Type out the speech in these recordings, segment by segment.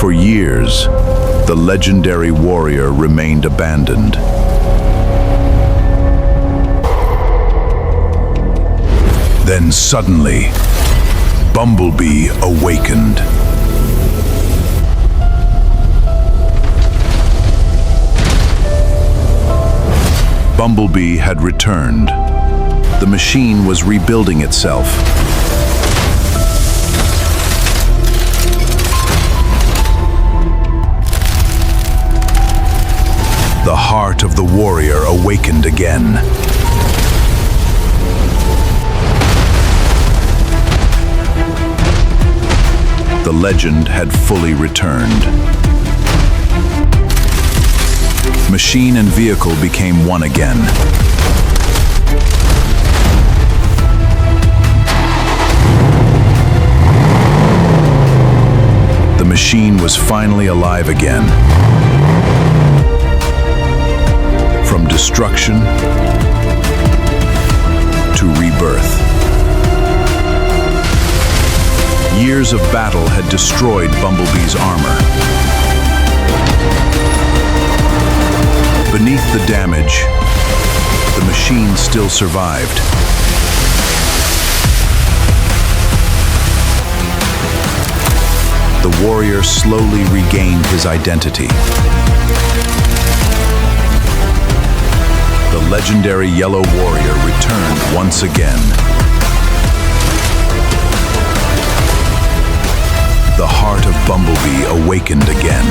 For years, the legendary warrior remained abandoned. Then suddenly, Bumblebee awakened. Bumblebee had returned. The machine was rebuilding itself. The heart of the warrior awakened again. The legend had fully returned. Machine and vehicle became one again. The machine was finally alive again. From destruction to rebirth. Years of battle had destroyed Bumblebee's armor. Beneath the damage, the machine still survived. The warrior slowly regained his identity. The legendary Yellow Warrior returned once again. The heart of Bumblebee awakened again.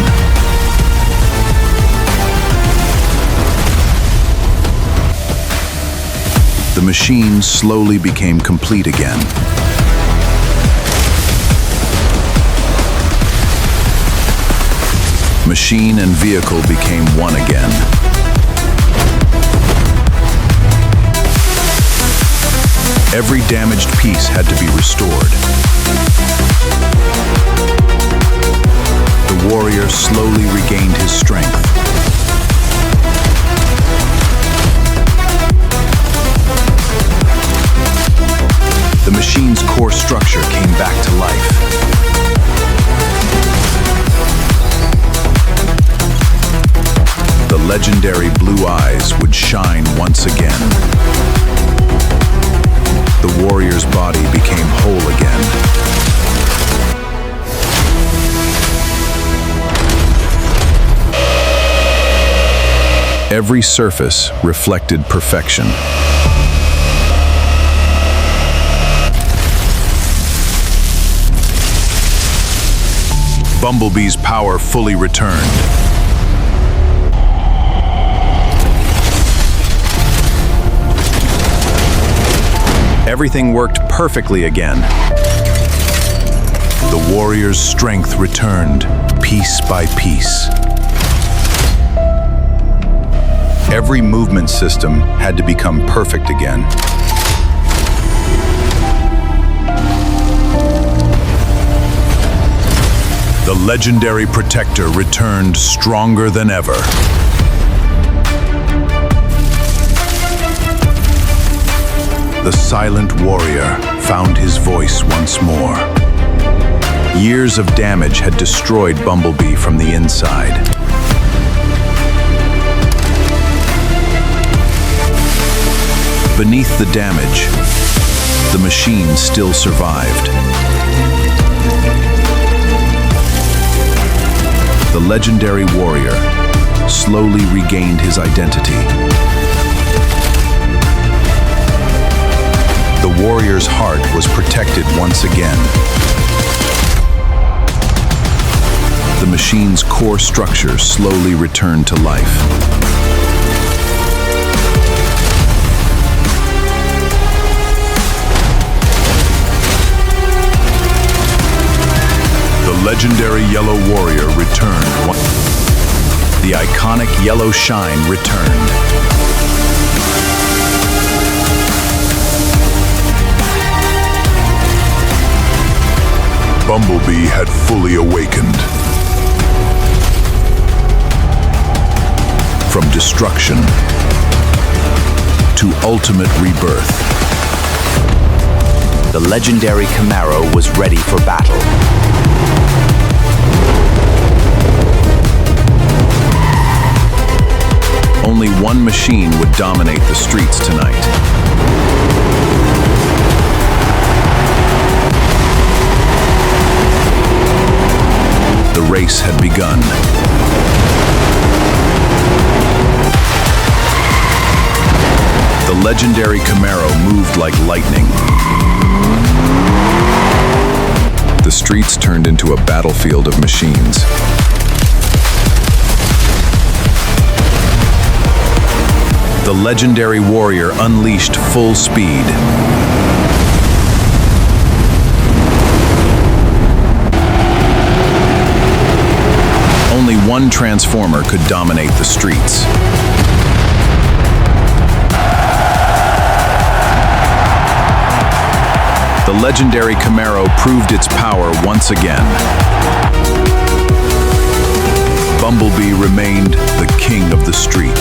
The machine slowly became complete again. Machine and vehicle became one again. Every damaged piece had to be restored. The warrior slowly regained his strength. The machine's core structure came back to life. The legendary blue eyes would shine once again. The warrior's body became whole again. Every surface reflected perfection. Bumblebee's power fully returned. Everything worked perfectly again. The warrior's strength returned, piece by piece. Every movement system had to become perfect again. The legendary protector returned stronger than ever. The silent warrior found his voice once more. Years of damage had destroyed Bumblebee from the inside. Beneath the damage, the machine still survived. The legendary warrior slowly regained his identity. The warrior's heart was protected once again. The machine's core structure slowly returned to life. The legendary Yellow Warrior returned. The iconic yellow shine returned. Bumblebee had fully awakened. From destruction to ultimate rebirth. The legendary Camaro was ready for battle. only one machine would dominate the streets tonight. The race had begun. The legendary Camaro moved like lightning. The streets turned into a battlefield of machines. The legendary warrior unleashed full speed. Only one transformer could dominate the streets. The legendary Camaro proved its power once again. Bumblebee remained the king of the street.